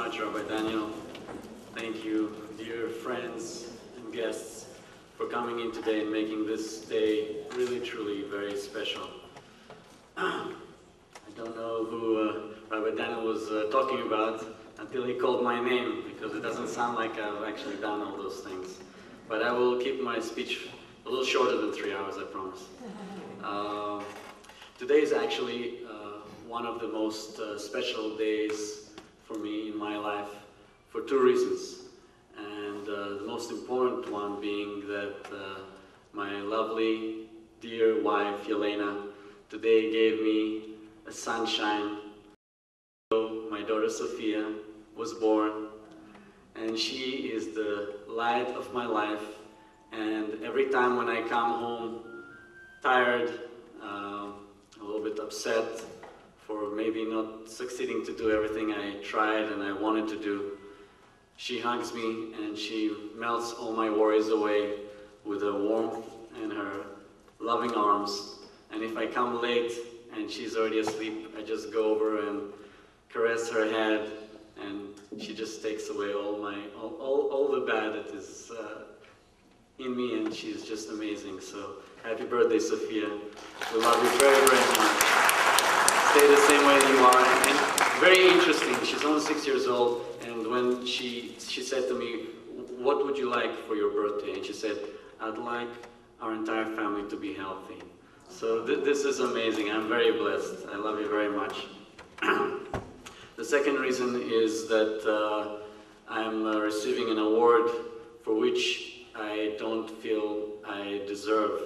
much, Rabbi Daniel. Thank you, dear friends and guests, for coming in today and making this day really, truly very special. I don't know who Rabbi Daniel was talking about until he called my name, because it doesn't sound like I've actually done all those things. But I will keep my speech a little shorter than 3 hours, I promise. Today is actually one of the most special days for me in my life for two reasons. And the most important one being that my lovely, dear wife, Yelena, today gave me a sunshine. My daughter Sophia was born, and she is the light of my life. And every time when I come home tired, a little bit upset for maybe not succeeding to do everything I tried and I wanted to do, she hugs me and she melts all my worries away with her warmth and her loving arms. And if I come late and she's already asleep, I just go over and caress her head, and she just takes away all the bad that is in me, and she's just amazing. So happy birthday, Sophia. We love you very, very much. Stay the same way you are. And very interesting, she's only 6 years old, and when she said to me, what would you like for your birthday? And she said, I'd like our entire family to be healthy. So this is amazing. I'm very blessed. I love you very much. The second reason is that I'm receiving an award for which I don't feel I deserve,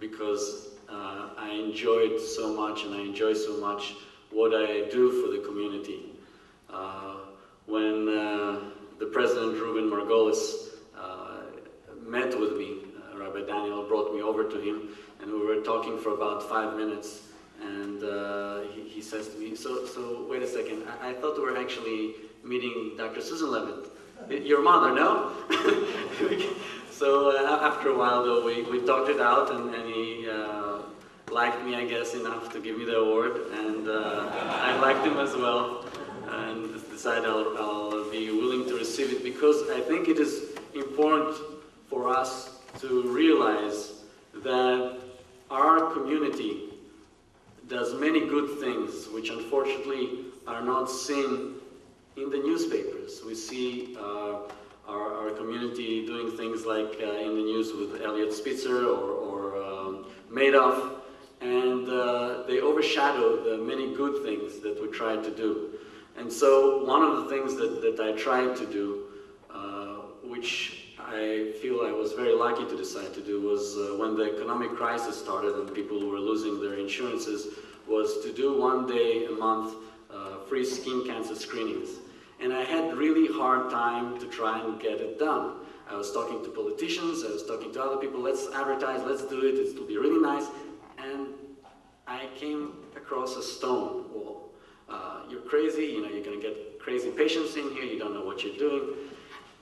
because I enjoyed so much and I enjoy so much what I do for the community. When the President Ruben Margolis met with me, Rabbi Daniel brought me over to him, and we were talking for about 5 minutes, and he says to me, so wait a second, I thought we were actually meeting Dr. Susan Levit, your mother, no? So after a while, though, we talked it out, and he liked me, I guess, enough to give me the award, and I liked him as well, and decided I'll be willing to receive it, because I think it is important for us to realize that our community does many good things, which unfortunately are not seen in the newspapers. We see our community doing things like in the news with Elliot Spitzer or Madoff, and they overshadow the many good things that we try to do. And so one of the things that I tried to do, which I feel I was very lucky to decide to do, was when the economic crisis started and people were losing their insurances, was to do 1 day a month free skin cancer screenings. And I had really hard time to try and get it done. I was talking to politicians, I was talking to other people, let's advertise, let's do it, it'll be really nice. And I came across a stone wall. You're crazy, you know, you're gonna get crazy patients in here, you don't know what you're doing.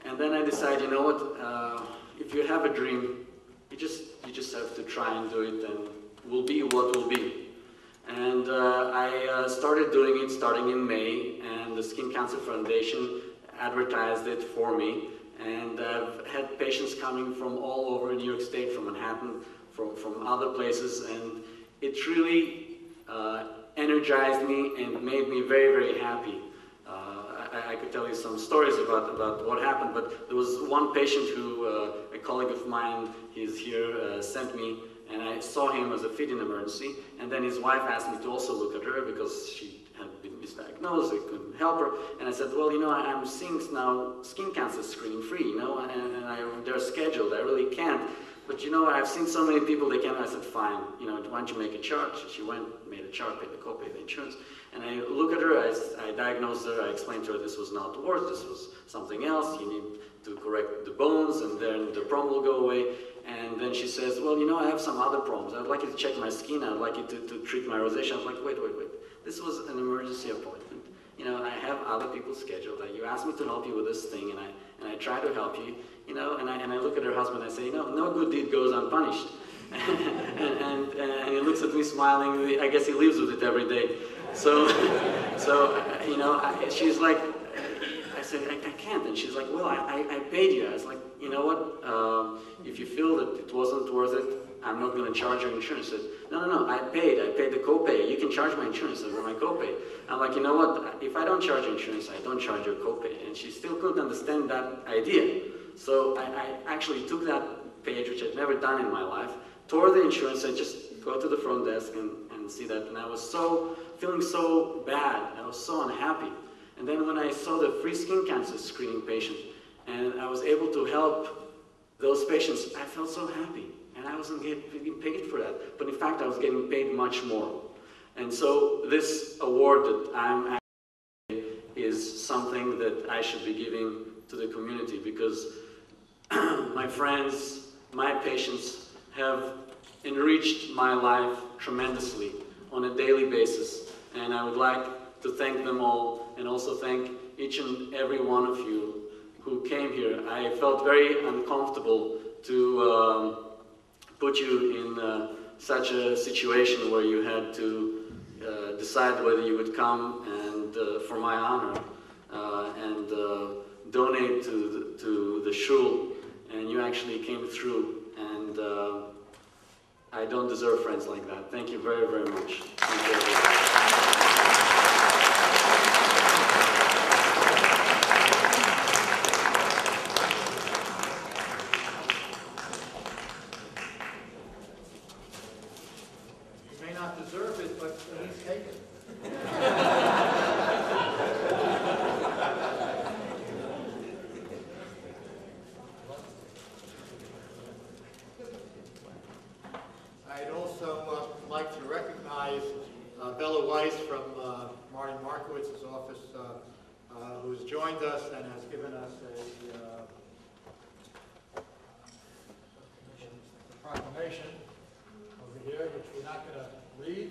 And then I decided, you know what, if you have a dream, you just have to try and do it, and will be what will be. And I started doing it starting in May, and the Skin Cancer Foundation advertised it for me. And I've had patients coming from all over New York State, from Manhattan, from other places, and it really energized me and made me very, very happy. I could tell you some stories about what happened, but there was one patient who, a colleague of mine, he's here, sent me, and I saw him as a fit-in emergency, and then his wife asked me to also look at her because she had been misdiagnosed, they couldn't help her, and I said, well, you know, I'm seeing now skin cancer screening free, you know, and they're scheduled, I really can't. But you know, I've seen so many people, they can't. I said, fine, you know, why don't you make a chart? She went, made a chart, paid the copay, the insurance. And I look at her, I diagnosed her, I explained to her this was not worse, this was something else, you need to correct the bones, and then the problem will go away. And then she says, well, you know, I have some other problems. I'd like you to check my skin, I'd like you to treat my rosacea. I was like, wait. This was an emergency appointment. You know, I have other people scheduled. You asked me to help you with this thing, and I try to help you. You know, and I look at her husband and I say, you know, no good deed goes unpunished. and he looks at me smiling. I guess he lives with it every day. So you know, she's like, I said, I can't. And she's like, well, I paid you. I was like, you know what? If you feel that it wasn't worth it, I'm not going to charge your insurance. She said, no, I paid the copay. You can charge my insurance over my copay. I'm like, you know what? If I don't charge your insurance, I don't charge your copay. And she still couldn't understand that idea. So I actually took that page, which I'd never done in my life, tore the insurance, and just go to the front desk and see that. And I was feeling so bad. I was so unhappy. And then when I saw the free skin cancer screening patient, and I was able to help those patients, I felt so happy. And I wasn't getting paid for that. But in fact, I was getting paid much more. And so this award that I'm actually is something that I should be giving to the community, because my friends, my patients have enriched my life tremendously on a daily basis. And I would like to thank them all, and also thank each and every one of you who came here. I felt very uncomfortable to put you in such a situation where you had to decide whether you would come and for my honor and donate to the shul, and you actually came through, and I don't deserve friends like that. Thank you very, very much. You may not deserve it, but at least take it. I'd also like to recognize Bella Weiss from Martin Markowitz's office, who's joined us and has given us a proclamation over here, which we're not going to read.